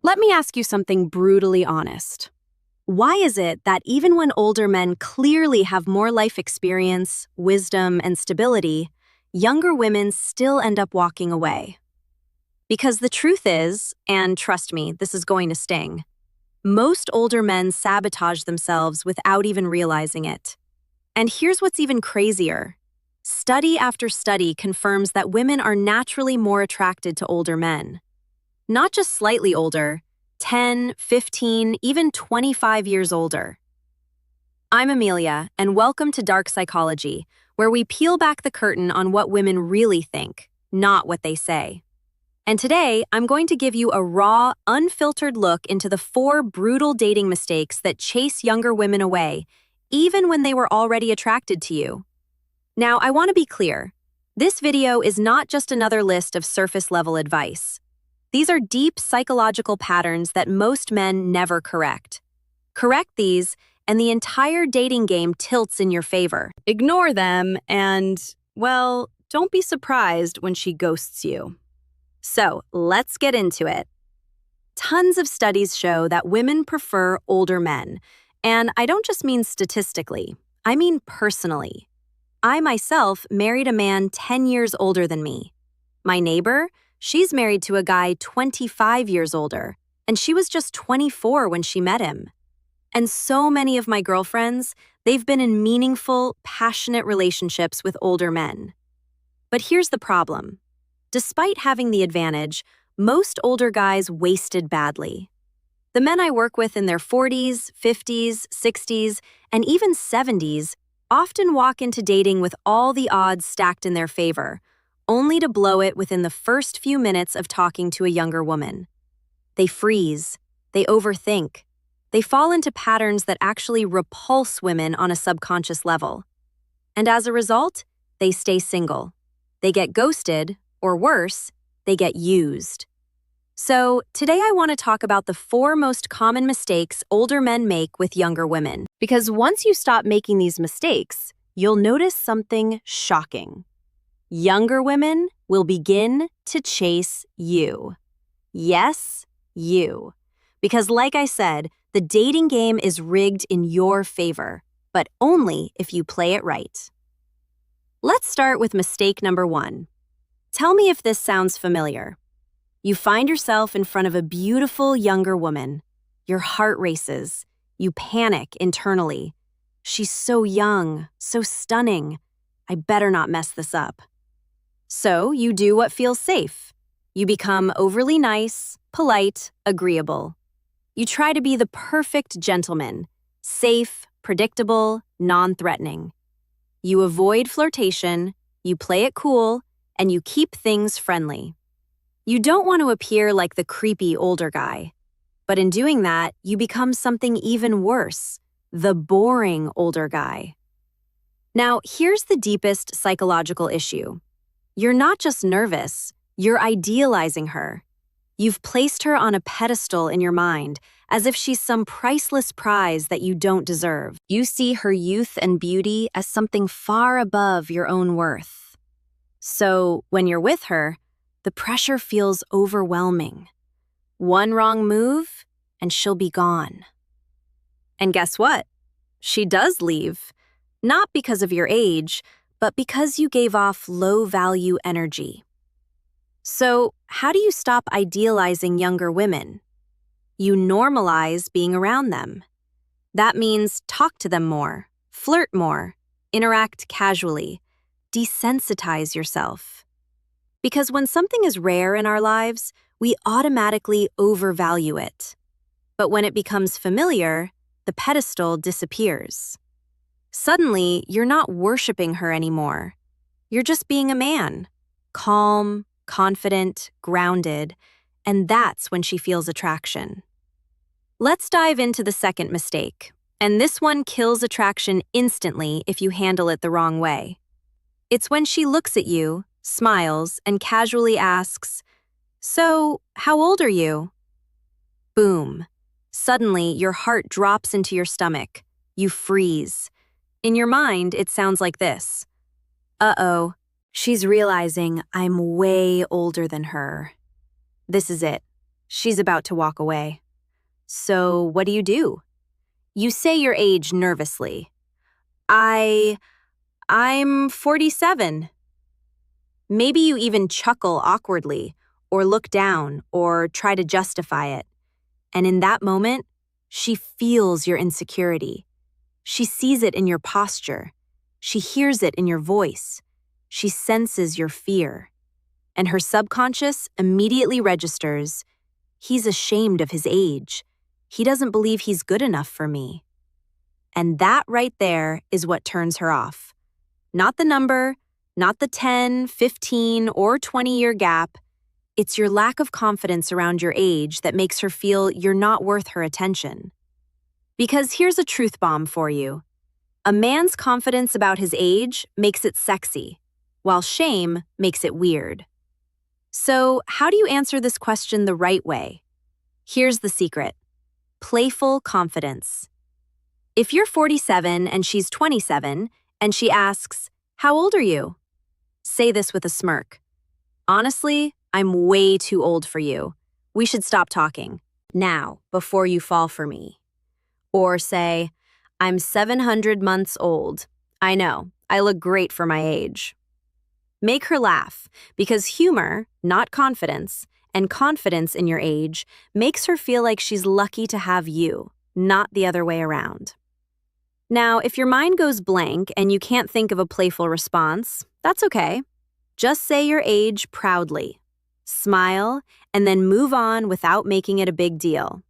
Let me ask you something brutally honest. Why is it that even when older men clearly have more life experience, wisdom, and stability, younger women still end up walking away? Because the truth is, and trust me, this is going to sting, most older men sabotage themselves without even realizing it. And here's what's even crazier. Study after study confirms that women are naturally more attracted to older men. Not just slightly older, 10, 15, even 25 years older. I'm Amelia, and welcome to Dark Psychology, where we peel back the curtain on what women really think, not what they say. And today, I'm going to give you a raw, unfiltered look into the 4 brutal dating mistakes that chase younger women away, even when they were already attracted to you. Now, I want to be clear. This video is not just another list of surface-level advice. These are deep psychological patterns that most men never correct. Correct these, and the entire dating game tilts in your favor. Ignore them, and, well, don't be surprised when she ghosts you. So, let's get into it. Tons of studies show that women prefer older men, and I don't just mean statistically, I mean personally. I myself married a man 10 years older than me. My neighbor, she's married to a guy 25 years older, and she was just 24 when she met him. And so many of my girlfriends, they've been in meaningful, passionate relationships with older men. But here's the problem. Despite having the advantage, most older guys wasted badly. The men I work with in their 40s, 50s, 60s, and even 70s often walk into dating with all the odds stacked in their favor, only to blow it within the first few minutes of talking to a younger woman. They freeze, they overthink, they fall into patterns that actually repulse women on a subconscious level. And as a result, they stay single. They get ghosted, or worse, they get used. So, today I want to talk about the 4 most common mistakes older men make with younger women. Because once you stop making these mistakes, you'll notice something shocking. Younger women will begin to chase you. Yes, you. Because like I said, the dating game is rigged in your favor, but only if you play it right. Let's start with mistake number 1. Tell me if this sounds familiar. You find yourself in front of a beautiful younger woman. Your heart races. You panic internally. She's so young, so stunning. I better not mess this up. So you do what feels safe. You become overly nice, polite, agreeable. You try to be the perfect gentleman, safe, predictable, non-threatening. You avoid flirtation, you play it cool, and you keep things friendly. You don't want to appear like the creepy older guy. But in doing that, you become something even worse, the boring older guy. Now, here's the deepest psychological issue. You're not just nervous, you're idealizing her. You've placed her on a pedestal in your mind, as if she's some priceless prize that you don't deserve. You see her youth and beauty as something far above your own worth. So, when you're with her, the pressure feels overwhelming. One wrong move, and she'll be gone. And guess what? She does leave. Not because of your age, but because you gave off low-value energy. So, how do you stop idealizing younger women? You normalize being around them. That means talk to them more, flirt more, interact casually, desensitize yourself. Because when something is rare in our lives, we automatically overvalue it. But when it becomes familiar, the pedestal disappears. Suddenly, you're not worshiping her anymore. You're just being a man, calm, confident, grounded, and that's when she feels attraction. Let's dive into the second mistake, and this one kills attraction instantly if you handle it the wrong way. It's when she looks at you, smiles, and casually asks, "So, how old are you?" Boom. Suddenly, your heart drops into your stomach. You freeze. In your mind, it sounds like this. Uh-oh, she's realizing I'm way older than her. This is it. She's about to walk away. So what do? You say your age nervously. I'm 47. Maybe you even chuckle awkwardly, or look down, or try to justify it. And in that moment, she feels your insecurity. She sees it in your posture. She hears it in your voice. She senses your fear. And her subconscious immediately registers, he's ashamed of his age. He doesn't believe he's good enough for me. And that right there is what turns her off. Not the number, not the 10, 15, or 20-year gap. It's your lack of confidence around your age that makes her feel you're not worth her attention. Because here's a truth bomb for you. A man's confidence about his age makes it sexy, while shame makes it weird. So, how do you answer this question the right way? Here's the secret. Playful confidence. If you're 47 and she's 27, and she asks, "How old are you?" Say this with a smirk. "Honestly, I'm way too old for you. We should stop talking now before you fall for me." Or say, "I'm 700 months old. I know, I look great for my age." Make her laugh, because humor, not confidence, and confidence in your age makes her feel like she's lucky to have you, not the other way around. Now, if your mind goes blank and you can't think of a playful response, that's okay. Just say your age proudly. Smile, and then move on without making it a big deal.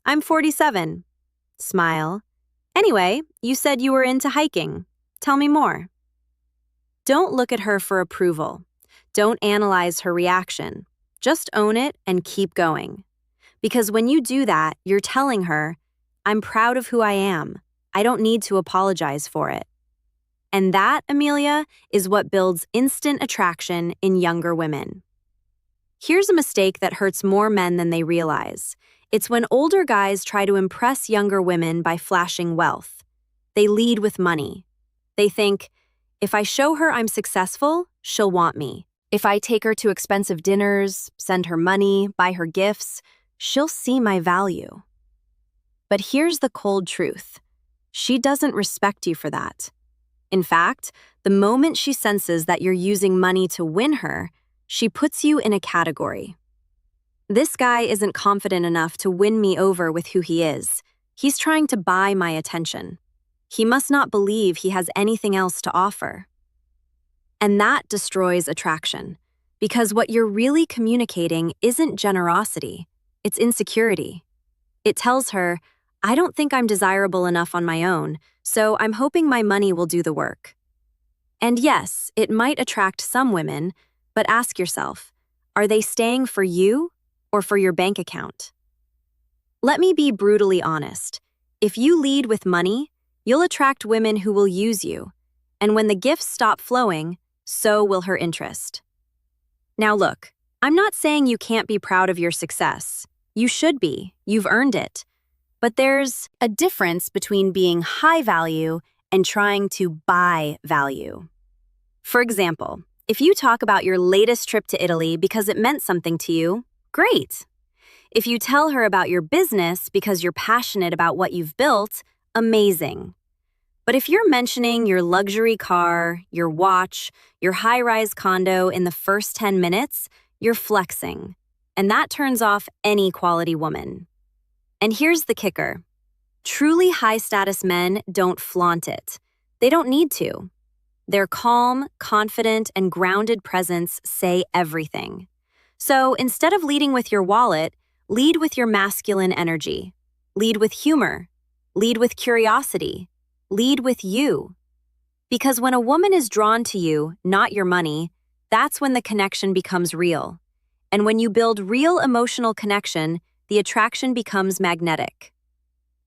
"I'm 47. Smile. "Anyway, you said you were into hiking. Tell me more." Don't look at her for approval. Don't analyze her reaction. Just own it and keep going. Because when you do that, you're telling her, "I'm proud of who I am. I don't need to apologize for it." And that, Amelia, is what builds instant attraction in younger women. Here's a mistake that hurts more men than they realize. It's when older guys try to impress younger women by flashing wealth. They lead with money. They think, if I show her I'm successful, she'll want me. If I take her to expensive dinners, send her money, buy her gifts, she'll see my value. But here's the cold truth. She doesn't respect you for that. In fact, the moment she senses that you're using money to win her, she puts you in a category. "This guy isn't confident enough to win me over with who he is. He's trying to buy my attention. He must not believe he has anything else to offer." And that destroys attraction, because what you're really communicating isn't generosity, it's insecurity. It tells her, "I don't think I'm desirable enough on my own, so I'm hoping my money will do the work." And yes, it might attract some women, but ask yourself, are they staying for you or for your bank account? Let me be brutally honest. If you lead with money, you'll attract women who will use you. And when the gifts stop flowing, so will her interest. Now look, I'm not saying you can't be proud of your success. You should be. You've earned it. But there's a difference between being high value and trying to buy value. For example, if you talk about your latest trip to Italy because it meant something to you, great. If you tell her about your business because you're passionate about what you've built, amazing. But if you're mentioning your luxury car, your watch, your high-rise condo in the first 10 minutes, you're flexing. And that turns off any quality woman. And here's the kicker. Truly high-status men don't flaunt it. They don't need to. Their calm, confident, and grounded presence say everything. So instead of leading with your wallet, lead with your masculine energy. Lead with humor. Lead with curiosity. Lead with you. Because when a woman is drawn to you, not your money, that's when the connection becomes real. And when you build real emotional connection, the attraction becomes magnetic.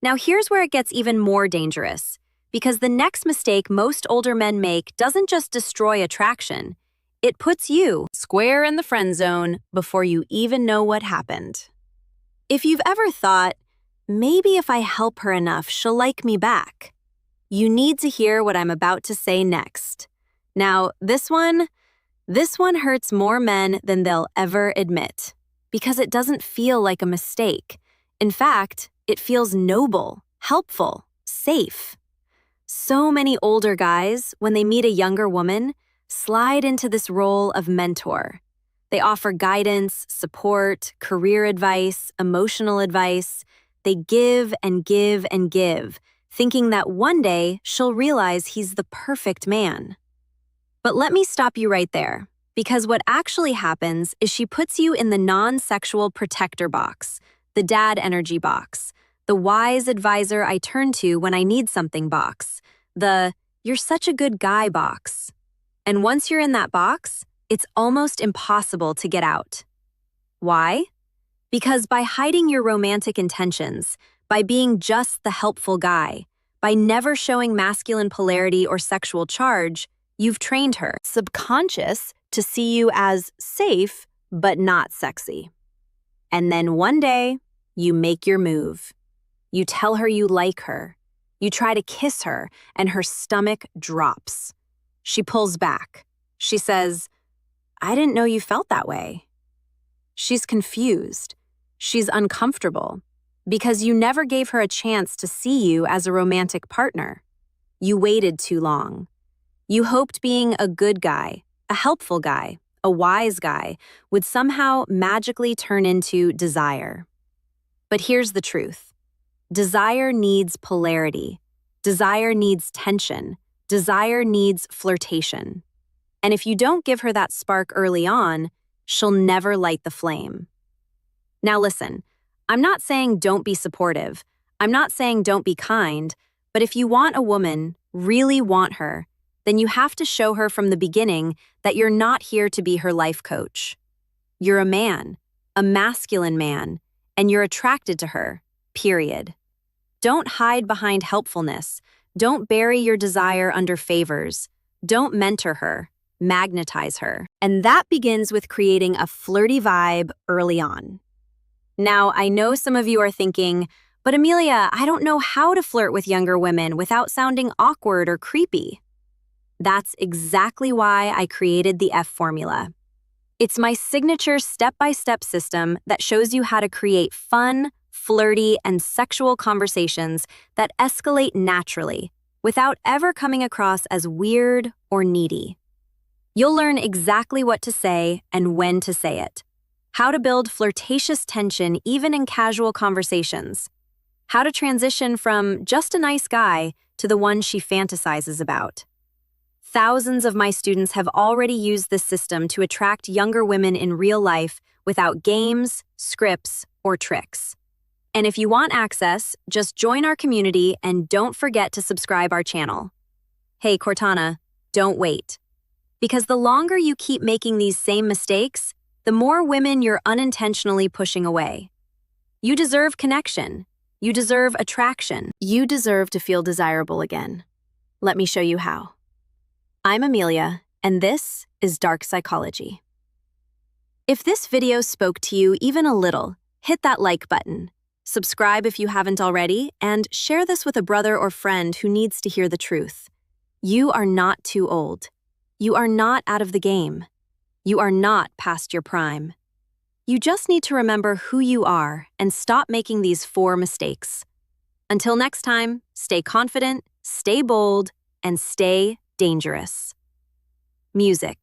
Now here's where it gets even more dangerous, because the next mistake most older men make doesn't just destroy attraction, it puts you square in the friend zone before you even know what happened. If you've ever thought, maybe if I help her enough, she'll like me back, you need to hear what I'm about to say next. Now, this one hurts more men than they'll ever admit. Because it doesn't feel like a mistake. In fact, it feels noble, helpful, safe. So many older guys, when they meet a younger woman, slide into this role of mentor. They offer guidance, support, career advice, emotional advice. They give and give and give, thinking that one day she'll realize he's the perfect man. But let me stop you right there, because what actually happens is she puts you in the non-sexual protector box, the dad energy box, the wise advisor I turn to when I need something box, the "you're such a good guy" box. And once you're in that box, it's almost impossible to get out. Why? Because by hiding your romantic intentions, by being just the helpful guy, by never showing masculine polarity or sexual charge, you've trained her subconscious to see you as safe but not sexy. And then one day, you make your move. You tell her you like her. You try to kiss her, and her stomach drops. She pulls back. She says, "I didn't know you felt that way." She's confused. She's uncomfortable because you never gave her a chance to see you as a romantic partner. You waited too long. You hoped being a good guy, a helpful guy, a wise guy would somehow magically turn into desire. But here's the truth. Desire needs polarity. Desire needs tension. Desire needs flirtation. And if you don't give her that spark early on, she'll never light the flame. Now listen, I'm not saying don't be supportive. I'm not saying don't be kind. But if you want a woman, really want her, then you have to show her from the beginning that you're not here to be her life coach. You're a man, a masculine man, and you're attracted to her, period. Don't hide behind helpfulness. Don't bury your desire under favors. Don't mentor her, magnetize her. And that begins with creating a flirty vibe early on. Now, I know some of you are thinking, but Amelia, I don't know how to flirt with younger women without sounding awkward or creepy. That's exactly why I created the F formula. It's my signature step-by-step system that shows you how to create fun, flirty, and sexual conversations that escalate naturally without ever coming across as weird or needy. You'll learn exactly what to say and when to say it, how to build flirtatious tension even in casual conversations, how to transition from just a nice guy to the one she fantasizes about. Thousands of my students have already used this system to attract younger women in real life without games, scripts, or tricks. And if you want access, just join our community and don't forget to subscribe our channel. Hey, Cortana, don't wait. Because the longer you keep making these same mistakes, the more women you're unintentionally pushing away. You deserve connection. You deserve attraction. You deserve to feel desirable again. Let me show you how. I'm Amelia, and this is Dark Psychology. If this video spoke to you even a little, hit that like button. Subscribe if you haven't already, and share this with a brother or friend who needs to hear the truth. You are not too old. You are not out of the game. You are not past your prime. You just need to remember who you are and stop making these 4 mistakes. Until next time, stay confident, stay bold, and stay dangerous. Music.